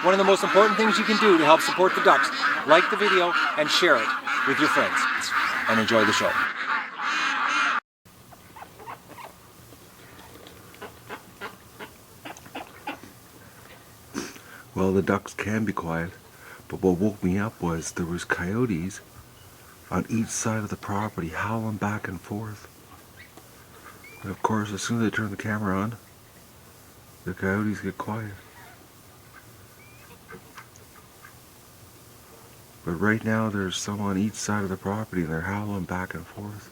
one of the most important things you can do to help support the ducks, like the video and share it with your friends. And enjoy the show. Well, the ducks can be quiet, but what woke me up was there was coyotes on each side of the property howling back and forth. And of course, as soon as I turn the camera on, the coyotes get quiet. But right now there's some on each side of the property and they're howling back and forth.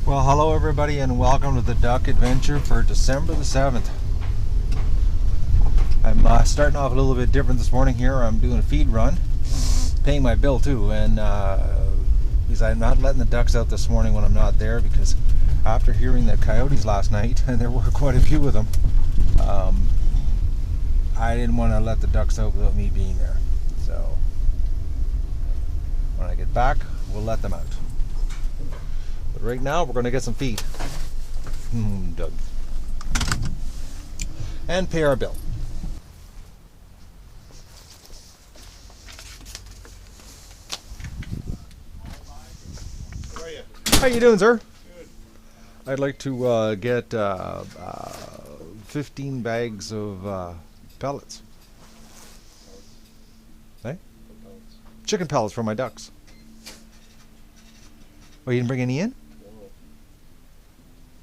Well, hello everybody and welcome to the duck adventure for December the 7th. I'm starting off a little bit different this morning here. I'm doing a feed run, paying my bill too, and because I'm not letting the ducks out this morning when I'm not there, because after hearing the coyotes last night, and there were quite a few of them, I didn't want to let the ducks out without me being there. So when I get back, we'll let them out. But right now, we're going to get some feed. Doug. And pay our bill. How are you? How you doing, sir? Good. I'd like to get 15 bags of pellets. Hey? Chicken pellets for my ducks. Oh, you didn't bring any in? No,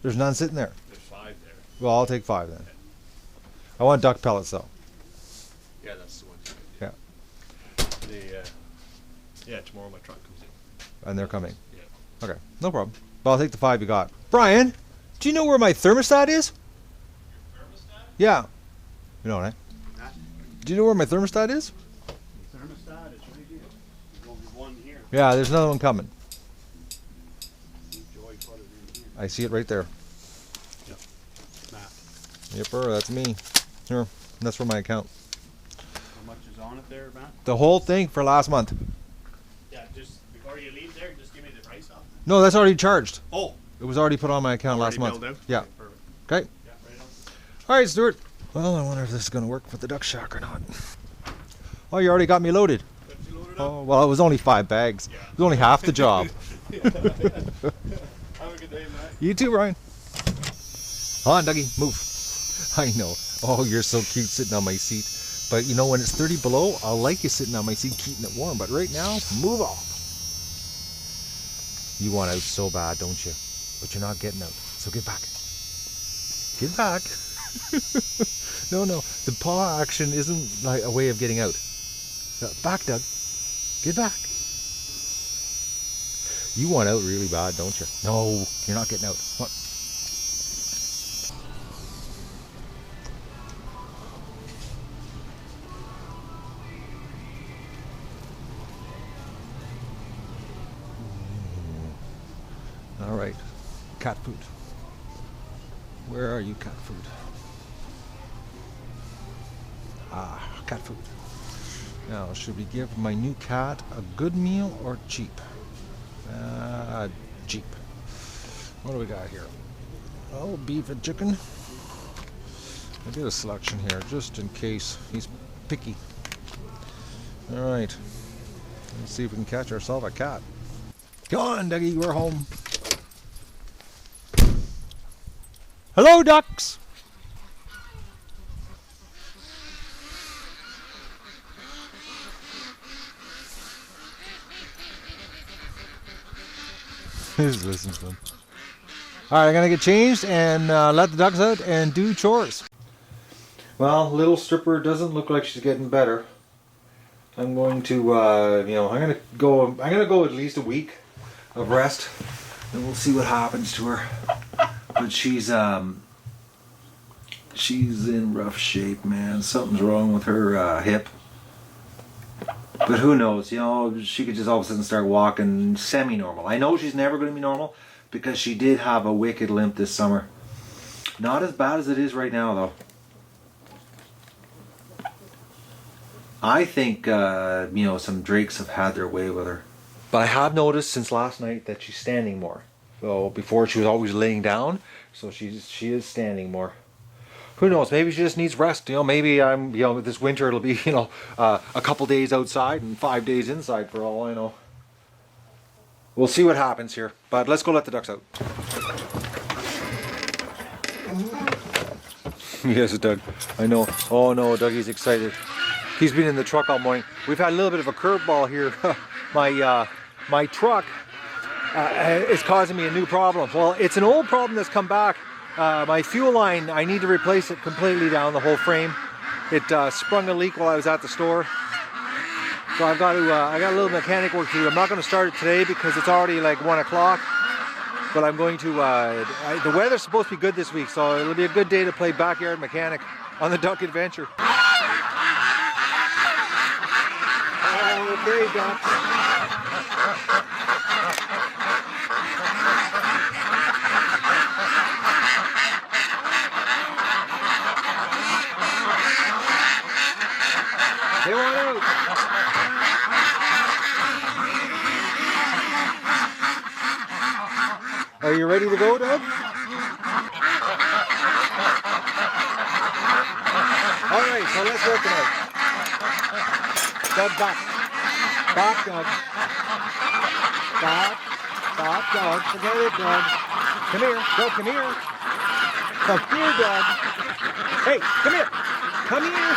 There's none sitting there. there's 5 there. Well, I'll take 5 then. I want duck pellets though. Yeah, that's the one. Yeah. Yeah, tomorrow my truck comes in. And they're coming. Yeah. Okay, no problem. Well, I'll take the 5 you got. Brian, do you know where my thermostat is? Your thermostat? Yeah. You know, right? Do you know where my thermostat is? The thermostat is right here. There's only one here. Yeah, there's another one coming. Joy put it in here. I see it right there. Yep. Matt, Yepper, that's me. Here, that's for my account. how much is on it there, Matt? The whole thing for last month. Yeah, just before you leave there, just give me the price off. No, that's already charged. Oh, It was already put on my account already last month. billed out? Yeah. Okay, perfect. Okay. Yeah, right on. All right, Stuart. Well, I wonder if this is going to work for the duck shack or not. Oh, you already got me loaded. Got you loaded up? Oh, well, it was only 5 bags. Yeah. It was only half the job. Have a good day, Matt. You too, Ryan. Come on, Dougie, move. I know. Oh, you're so cute sitting on my seat. But you know, when it's 30 below, I'll like you sitting on my seat, keeping it warm. But right now, move off. You want out so bad, don't you? But you're not getting out. So get back. Get back. No. The paw action isn't like a way of getting out. Back, Doug. Get back. You want out really bad, don't you? No, you're not getting out. What? All right, cat food. Where are you, cat food? Ah, cat food. Now, should we give my new cat a good meal or cheap? Cheap. What do we got here? Oh, beef and chicken. I did a selection here just in case he's picky. All right, let's see if we can catch ourselves a cat. Come on, Dougie, we're home. Hello, ducks. He's listening to them. All right, I'm gonna get changed and let the ducks out and do chores. Well, little stripper doesn't look like she's getting better. I'm going to, I'm gonna go at least a week of rest, and we'll see what happens to her. But she's in rough shape, man. Something's wrong with her hip. But who knows, she could just all of a sudden start walking semi-normal. I know she's never going to be normal because she did have a wicked limp this summer. Not as bad as it is right now, though. I think, some drakes have had their way with her. But I have noticed since last night that she's standing more. So before she was always laying down, so she is standing more. Who knows? Maybe she just needs rest. You know, maybe this winter it'll be a couple days outside and 5 days inside for all I know. We'll see what happens here. But let's go let the ducks out. Yes, Doug. I know. Oh no, Dougie's excited. He's been in the truck all morning. We've had a little bit of a curveball here. My truck is causing me a new problem. Well, it's an old problem that's come back. My fuel line, I need to replace it completely down the whole frame. It sprung a leak while I was at the store. So I got a little mechanic work to do. I'm not going to start it today because it's already like 1 o'clock. But I'm going to, the weather's supposed to be good this week, so it'll be a good day to play backyard mechanic on the duck adventure. Okay, ducks. They want out. Are you ready to go, Doug? All right, so let's work it out. Doug, back. Back, Doug. Back. Back, Doug. Forget it, Doug. Come here. Doug, come here. Come here, Doug. Hey, come here. Come here.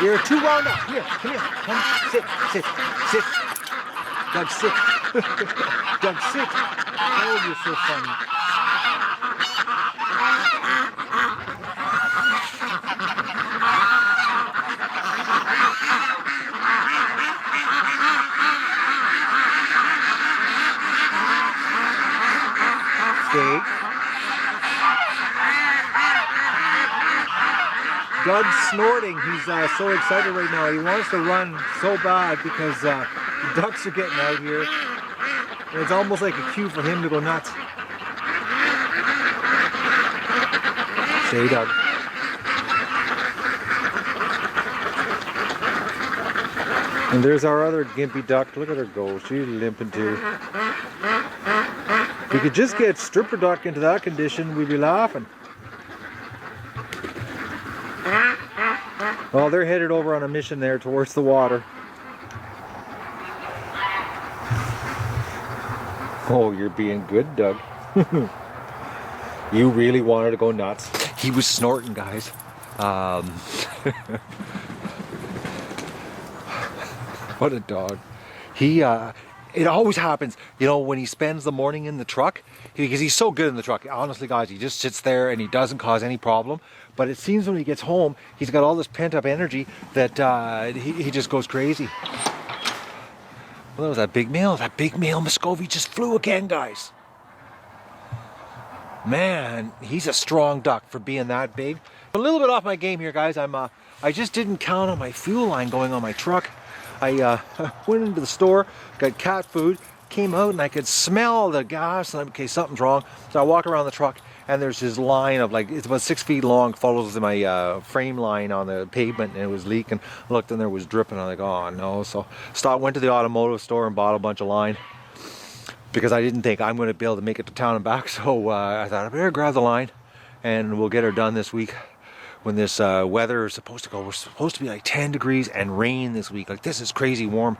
You're too wound up. Here, come here. Come, sit, sit, sit. Doug, sit. Doug, sit. Oh, you're so funny. Stay. Doug's snorting. He's so excited right now. He wants to run so bad because the ducks are getting out here. And it's almost like a cue for him to go nuts. Say, Doug. And there's our other gimpy duck. Look at her go. She's limping too. If we could just get stripper duck into that condition, we'd be laughing. Well, they're headed over on a mission there towards the water. Oh, you're being good, Doug. You really wanted to go nuts. He was snorting, guys. What a dog. It always happens, you know, when he spends the morning in the truck, because he's so good in the truck. Honestly, guys, he just sits there and he doesn't cause any problem. But it seems when he gets home, he's got all this pent-up energy that he just goes crazy. Well, that was that big male. That big male Muscovy just flew again, guys. Man, he's a strong duck for being that big. A little bit off my game here, guys. I just didn't count on my fuel line going on my truck. I went into the store, got cat food, came out and I could smell the gas and okay, something's wrong. So I walk around the truck and there's this line of like, it's about 6 feet long, follows my frame line on the pavement and it was leaking. Looked and there was dripping. I'm like, oh no. So went to the automotive store and bought a bunch of line because I didn't think I'm going to be able to make it to town and back. So I thought I better grab the line and we'll get her done this week. When this weather is supposed to go, we're supposed to be like 10 degrees and rain this week. Like this is crazy warm.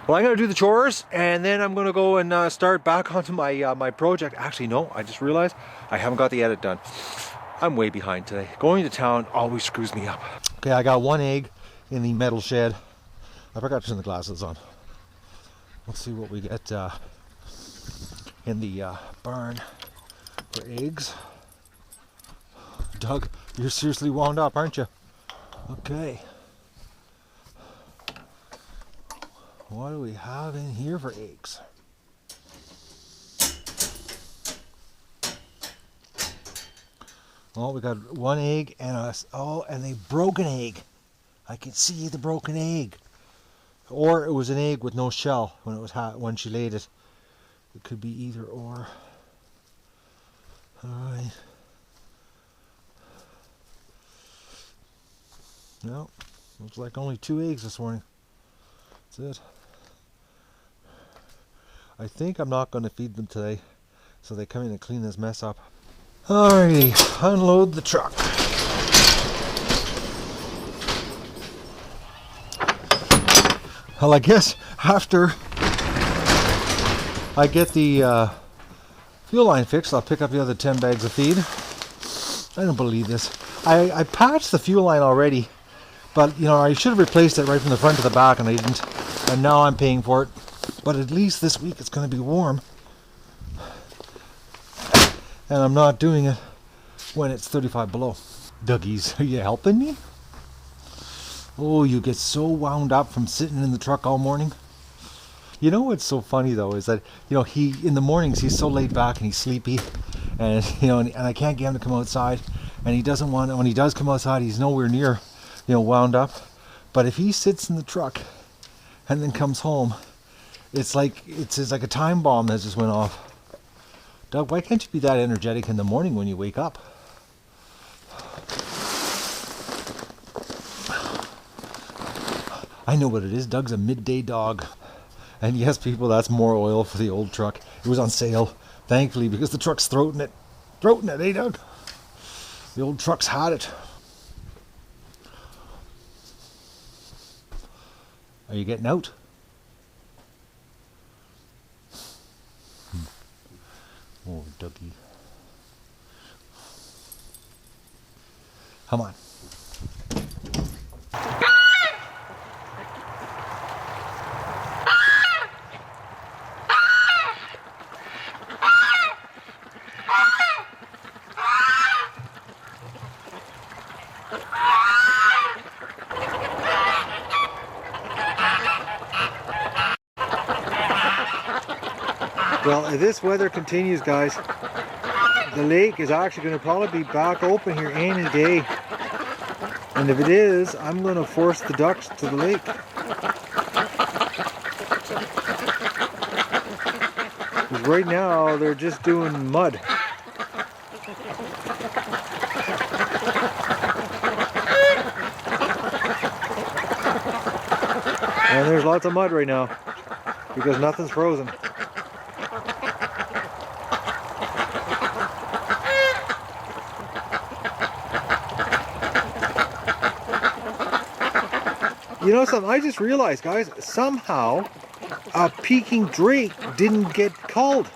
Well, I'm gonna do the chores and then I'm gonna go and start back onto my my project. Actually, no, I just realized I haven't got the edit done. I'm way behind today. Going to town always screws me up. Okay, I got one egg in the metal shed. I forgot to turn the glasses on. Let's see what we get in the barn for eggs. Doug, you're seriously wound up, aren't you? Okay. What do we have in here for eggs? Well, we got one egg and a broken egg. I can see the broken egg. Or it was an egg with no shell when she laid it. It could be either or. All right. No, looks like only 2 eggs this morning. That's it. I think I'm not going to feed them today. So they come in and clean this mess up. Alrighty, unload the truck. Well, I guess after I get the fuel line fixed, I'll pick up the other 10 bags of feed. I don't believe this. I patched the fuel line already, but you know, I should have replaced it right from the front to the back, and I didn't. And now I'm paying for it. But at least this week it's going to be warm. And I'm not doing it when it's 35 below. Dougie's, are you helping me? Oh, you get so wound up from sitting in the truck all morning. You know what's so funny though is that, you know, he in the mornings he's so laid back and he's sleepy, and you know, and I can't get him to come outside, and he doesn't want. When he does come outside, he's nowhere near, you know, wound up. But if he sits in the truck and then comes home, it's like a time bomb that just went off. Doug, why can't you be that energetic in the morning when you wake up? I know what it is. Doug's a midday dog. And yes, people, that's more oil for the old truck. It was on sale, thankfully, because the truck's throating it. Throating it, eh, Doug? The old truck's had it. Are you getting out? Oh, Dougie. Come on. Well, if this weather continues, guys, the lake is actually going to probably be back open here any day. And if it is, I'm going to force the ducks to the lake. Because right now, they're just doing mud. And there's lots of mud right now, because nothing's frozen. You know something, I just realized, guys, somehow a Peking drake didn't get called.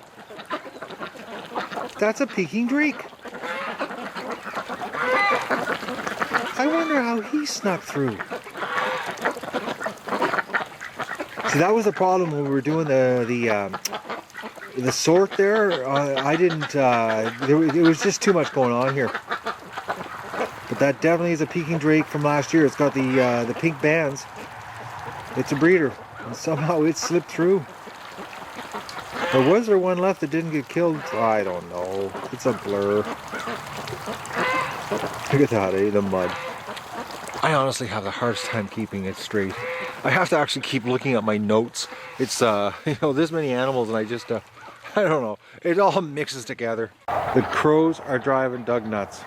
That's a Peking drake. I wonder how he snuck through. See, that was the problem when we were doing the sort there. I didn't, it was just too much going on here. But that definitely is a Peking drake from last year. It's got the pink bands. It's a breeder, and somehow it slipped through. Or was there one left that didn't get killed? I don't know. It's a blur. Look at that, eh? The mud. I honestly have the hardest time keeping it straight. I have to actually keep looking at my notes. It's you know, this many animals, and I just I don't know. It all mixes together. The crows are driving Doug nuts.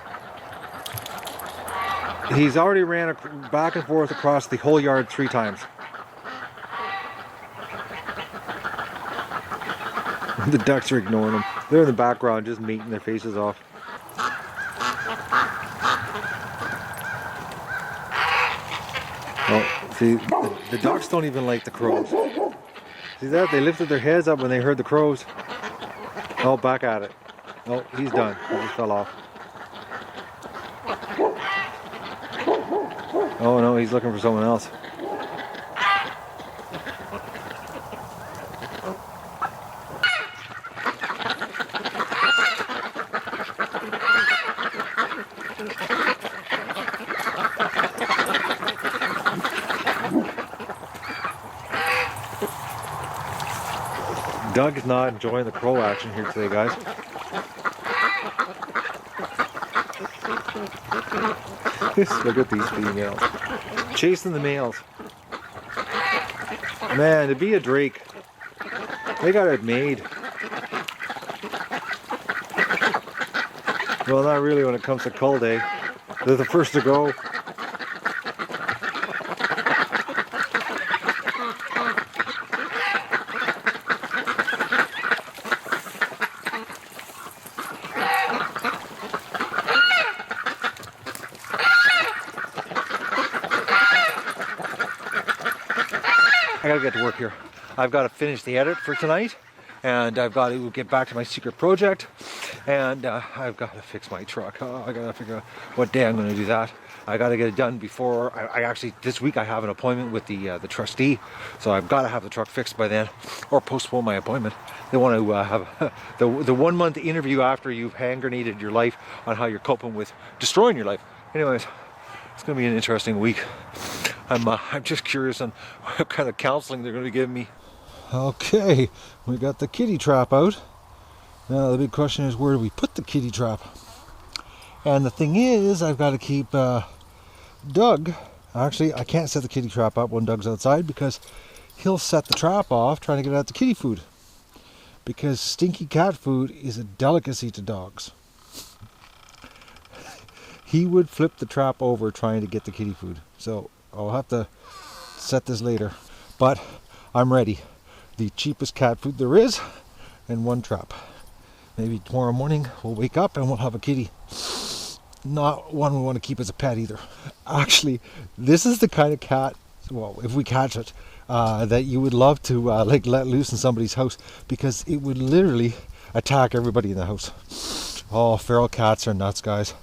He's already ran back and forth across the whole yard 3 times. The ducks are ignoring him. They're in the background just mating their faces off. Oh, see, the ducks don't even like the crows. See that? They lifted their heads up when they heard the crows. Oh, back at it. Oh, he's done. He just fell off. Oh no, he's looking for someone else. Doug is not enjoying the crow action here today, guys. Look at these females. Chasing the males. Man, to be a drake, they got it made. Well, not really when it comes to cull day. They're the first to go. I gotta get to work here. I've got to finish the edit for tonight, and I've got to get back to my secret project, and I've got to fix my truck. Oh, I gotta figure out what day I'm gonna do that. I gotta get it done before, I actually, this week I have an appointment with the trustee, so I've got to have the truck fixed by then, or postpone my appointment. They want to have the 1 month interview after you've hand grenaded your life on how you're coping with destroying your life. Anyways, it's gonna be an interesting week. I'm just curious on what kind of counseling they're gonna give me. Okay, we got the kitty trap out. Now the big question is, where do we put the kitty trap? And the thing is, I've got to keep Doug. Actually, I can't set the kitty trap up when Doug's outside because he'll set the trap off trying to get at the kitty food. Because stinky cat food is a delicacy to dogs. He would flip the trap over trying to get the kitty food. So I'll have to set this later. But I'm ready. The cheapest cat food there is, and one trap. Maybe tomorrow morning we'll wake up and we'll have a kitty. Not one we want to keep as a pet either. Actually, this is the kind of cat, well, if we catch it, that you would love to like let loose in somebody's house, because it would literally attack everybody in the house. Oh, feral cats are nuts, guys.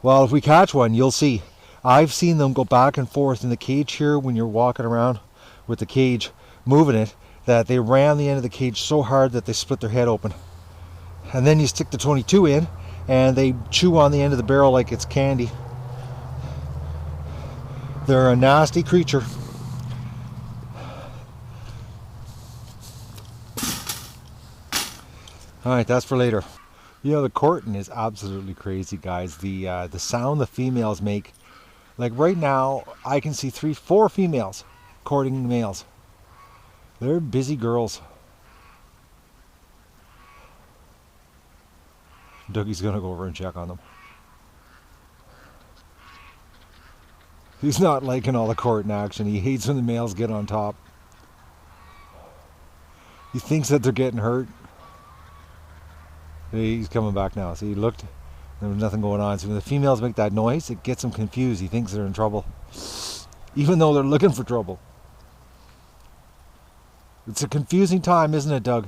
Well, if we catch one, you'll see. I've seen them go back and forth in the cage here when you're walking around with the cage, moving it, that they ram the end of the cage so hard that they split their head open. And then you stick the 22 in, and they chew on the end of the barrel like it's candy. They're a nasty creature. Alright, that's for later. You know, the courting is absolutely crazy, guys. The sound the females make. Like right now, I can see 4 females courting males. They're busy girls. Dougie's gonna go over and check on them. He's not liking all the courting action. He hates when the males get on top. He thinks that they're getting hurt. He's coming back now. See, he looked. There was nothing going on. So when the females make that noise, it gets him confused. He thinks they're in trouble, even though they're looking for trouble. It's a confusing time, isn't it, Doug?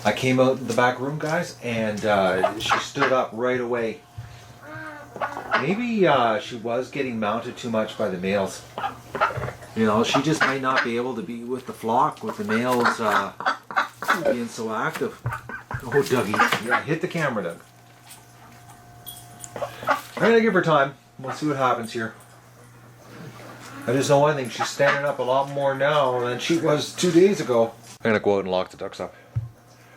I came out in the back room, guys, and she stood up right away. Maybe she was getting mounted too much by the males. You know, she just might not be able to be with the flock, with the males being so active. Oh, Dougie, yeah, hit the camera, Doug. I'm gonna give her time. We'll see what happens here. I just know one thing, she's standing up a lot more now than she was 2 days ago. I'm gonna go out and lock the ducks up.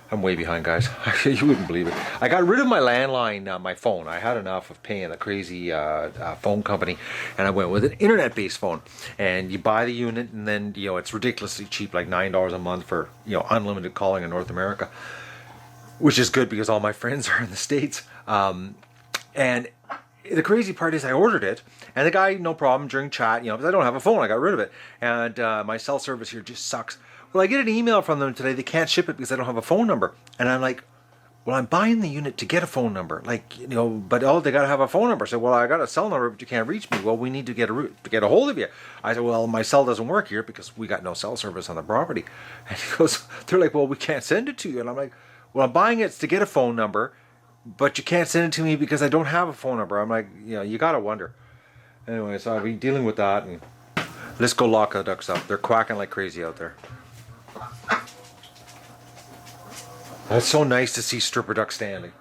I'm way behind, guys. You wouldn't believe it. I got rid of my landline, my phone. I had enough of paying a crazy phone company, and I went with an internet-based phone. And you buy the unit, and then, you know, it's ridiculously cheap, like $9 a month for, you know, unlimited calling in North America, which is good because all my friends are in the States. And the crazy part is I ordered it, and the guy, no problem, during chat, you know, because I don't have a phone, I got rid of it. And my cell service here just sucks. Well, I get an email from them today, they can't ship it because I don't have a phone number. And I'm like, well, I'm buying the unit to get a phone number. Like, you know, but oh, they got to have a phone number. I said, well, I got a cell number, but you can't reach me. Well, we need to get a hold of you. I said, well, my cell doesn't work here because we got no cell service on the property. And he goes, they're like, well, we can't send it to you. And I'm like, well, I'm buying it to get a phone number, but you can't send it to me because I don't have a phone number. I'm like, you know, you got to wonder. Anyway, so I've been dealing with that. And let's go lock the ducks up. They're quacking like crazy out there. It's so nice to see stripper duck standing.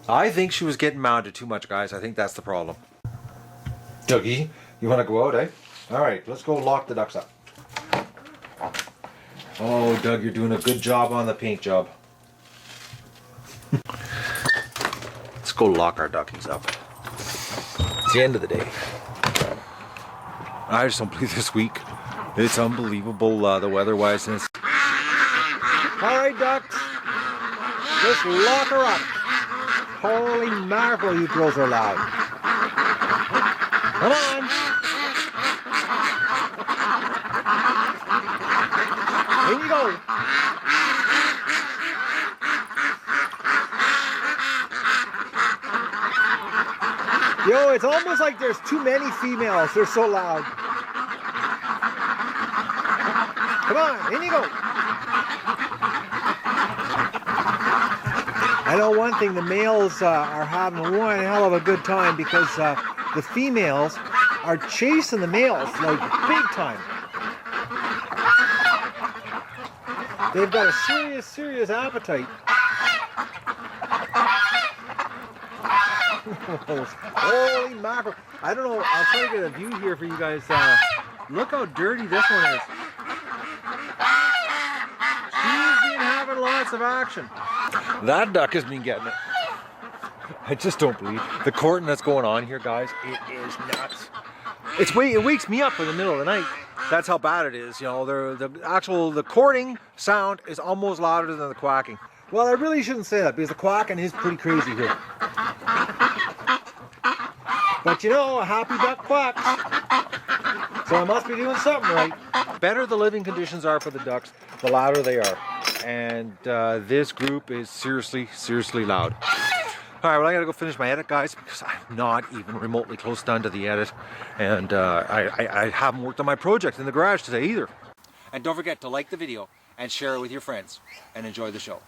I think she was getting mounted too much, guys. I think that's the problem. Dougie, you want to go out, eh? Alright, let's go lock the ducks up. Oh, Doug, you're doing a good job on the paint job. Let's go lock our duckies up. It's the end of the day. I just don't believe this week. It's unbelievable, the weather-wise. Alright, ducks. Let's lock her up. Holy mackerel, you girls are loud. Come on. Here we go. Yo, it's almost like there's too many females. They're so loud. Come on, in you go. I know one thing, the males are having one hell of a good time because the females are chasing the males like big time. They've got a serious appetite. Holy mackerel. I don't know, I'll try to get a view here for you guys. Look how dirty this one is. She's been having lots of action. That duck has been getting it. I just don't believe the courting that's going on here, guys. It is nuts. It wakes me up in the middle of the night. That's how bad it is. You know, the courting sound is almost louder than the quacking. Well, I really shouldn't say that because the quacking is pretty crazy here. But you know, a happy duck quacks. So I must be doing something right. The better the living conditions are for the ducks, the louder they are. And this group is seriously loud. All right, well, I gotta go finish my edit, guys, because I'm not even remotely close done to the edit. And I haven't worked on my project in the garage today either. And don't forget to like the video and share it with your friends. And enjoy the show.